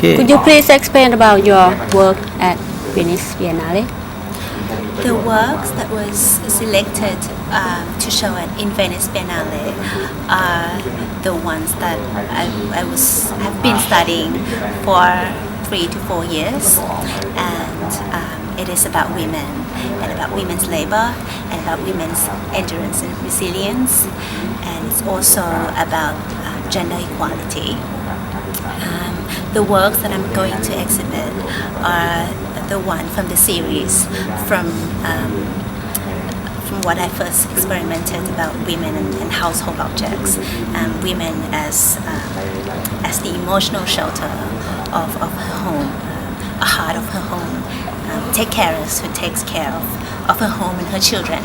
Okay. Could you please explain about your work at Venice Biennale? The works that was selected to show in Venice Biennale are the ones that I've been studying for 3 to 4 years, and it is about women and about women's labor and about women's endurance and resilience, and it's also about gender equality. The works that I'm going to exhibit are the one from the series from what I first experimented about women and household objects, women as the emotional shelter of her home, a heart of her home, take carers who takes care of her home and her children.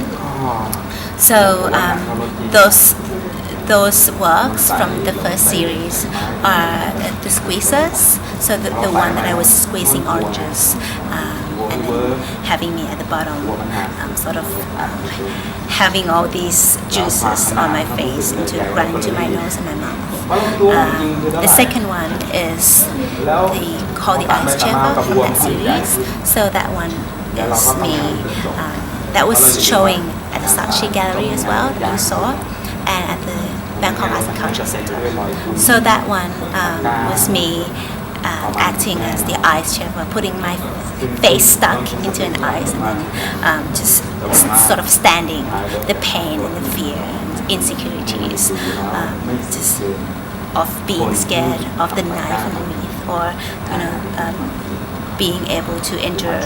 So those works from the first series are the squeezers, so the one that I was squeezing oranges and then having me at the bottom, having all these juices on my face run into my nose and my mouth. The second one is called the ice chamber from that series, so that one is me. That was showing at the Saatchi Gallery as well, that you saw, and at the Bangkok Arts and Culture Center. So that one was me acting as the ice chamber, putting my face stuck into an ice and then just sort of standing the pain and the fear and insecurities, just of being scared of the knife underneath, or being able to endure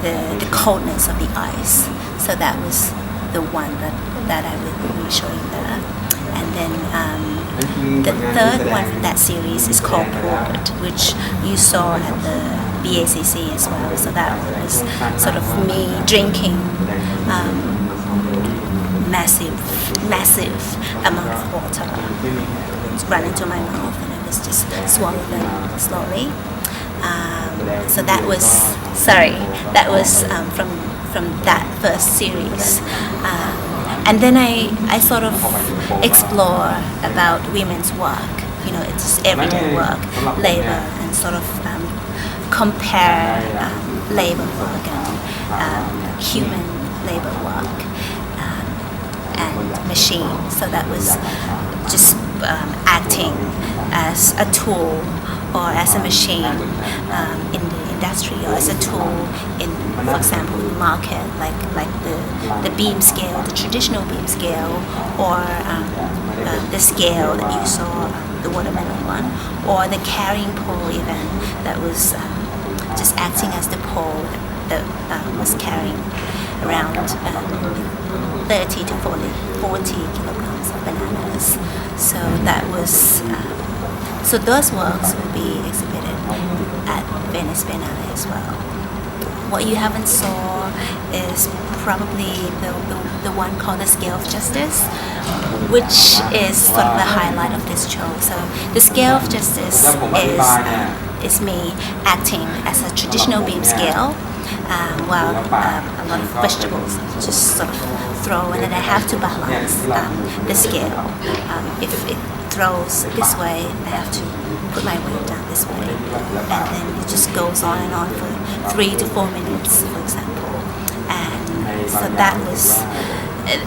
the coldness of the ice. So that was the one that I will be showing there. And then the third one from that series is called Poured, which you saw at the BACC as well. So that was sort of me drinking massive amount of water. It ran into my mouth and I was just swallowing them slowly. So that was from that first series. And then I sort of explore about women's work, it's everyday work, labor, and sort of compare labor work and human labor work and machine. So that was just acting as a tool or as a machine in the industry, or as a tool in, for example, the market, like the beam scale, the traditional beam scale, or the scale that you saw, the watermelon one, or the carrying pole even, that was just acting as the pole that was carrying around 30 to 40 kilograms of bananas. So that was so those works will be exhibited at Venice Biennale as well. What you haven't saw is probably the one called the Scale of Justice, which is sort of the highlight of this show. So the Scale of Justice is me acting as a traditional beam scale, while a lot of vegetables just sort of throw, and then I have to balance the scale. If it throws this way, I have to put my weight down this way, and then it just goes on and on for 3 to 4 minutes, for example. And so that was,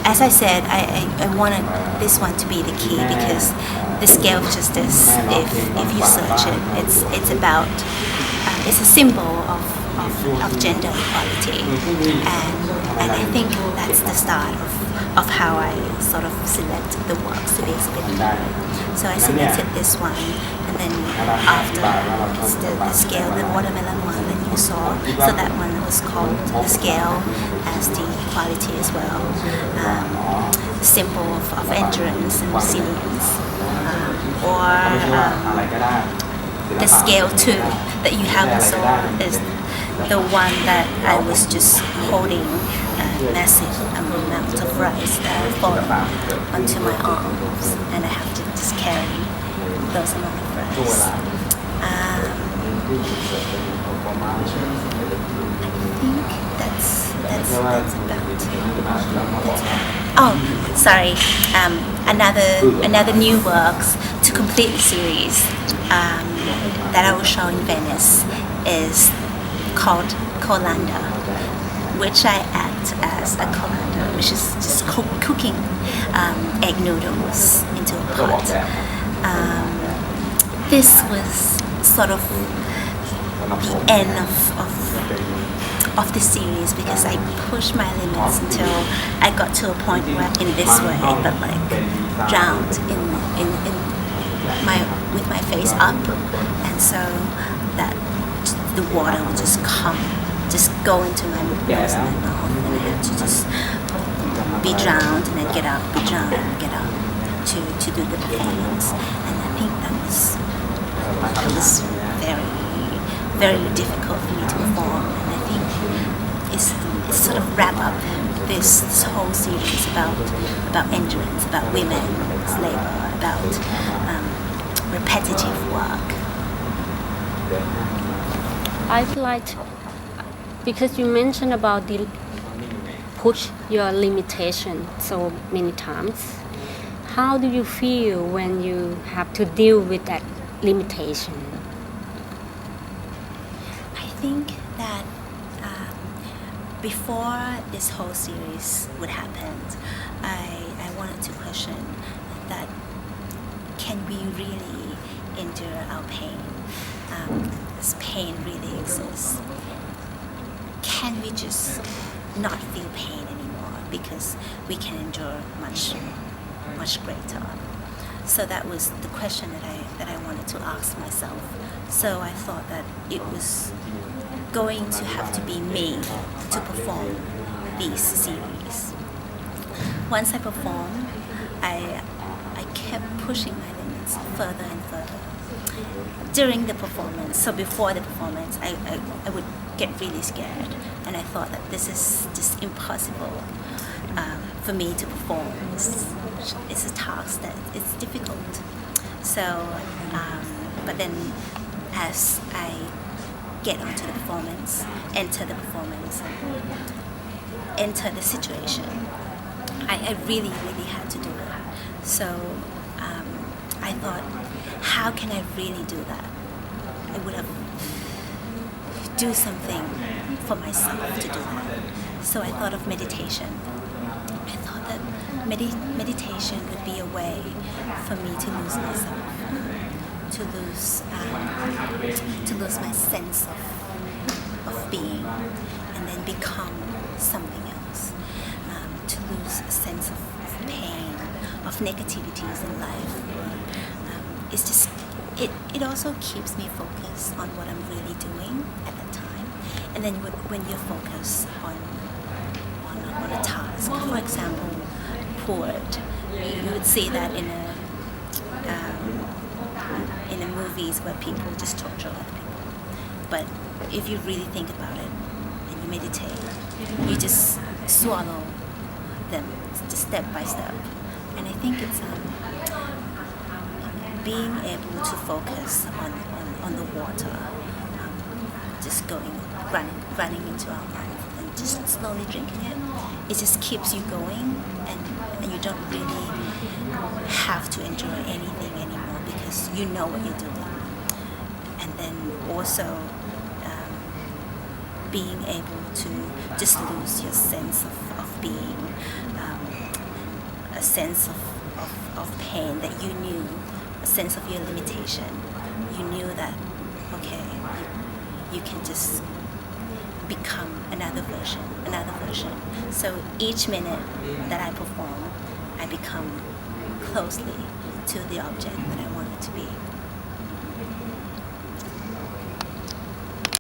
as I said, I wanted this one to be the key, because the Scale of Justice, if you search it, it's about it's a symbol of gender equality, and I think that's the start of how I sort of select the works to be exhibited. So I selected this one, and then after it's the scale, the watermelon one that you saw. So that one was called the Scale as the equality as well, the symbol of endurance and resilience, or the Scale 2 that you haven't saw is the one that I was just holding a massive amount of rice that fallen onto my arms, and I have to just carry those amount of rice. I think that's about it. Oh, sorry. Another new works to complete the series that I will show in Venice is called Colanda, which I act as a colander, which is just cooking egg noodles into a pot. This was sort of the end of the series because I pushed my limits until I got to a point where in this way I felt like drowned in with my face up, and so that the water would just go into my nose and my mouth, and I had to just be drowned and then get out, be drowned and get out to do the performance. And I think that was very, very difficult for me to perform. And I think it's sort of wrap up this whole series about endurance, about women's labor, about repetitive work. I'd like, because you mentioned about the push your limitation so many times. How do you feel when you have to deal with that limitation? I think that before this whole series would happen, I wanted to question that can we really endure our pain? Does pain really exist? Can we just not feel pain anymore because we can endure much greater? So that was the question that I wanted to ask myself. So I thought that it was going to have to be me to perform these series. Once I performed, I kept pushing my limits further and further. During the performance, so before the performance, I would get really scared, and I thought that this is just impossible for me to perform. It's a task that it's difficult. So, but then as I get onto the performance, enter the performance, enter the situation, I really had to do it. So I thought, how can I really do that? I would have do something for myself to do that. So I thought of meditation. I thought that meditation would be a way for me to lose myself, to lose my sense of being, and then become something else. To lose a sense of pain, of negativities in life. It's just it also keeps me focused on what I'm really doing at that time. And then when you're focused on a task, for example, poet, you would see that in the movies where people just torture other people. But if you really think about it and you meditate, you just swallow them just step by step. And I think it's being able to focus on the water, just running into our mouth and just slowly drinking it. It just keeps you going, and you don't really have to enjoy anything anymore because you know what you're doing. And then also being able to just lose your sense of being, a sense of pain that you knew, a sense of your limitation. You knew that, okay, you can just become another version. So each minute that I perform, I become closely to the object that I want it to be.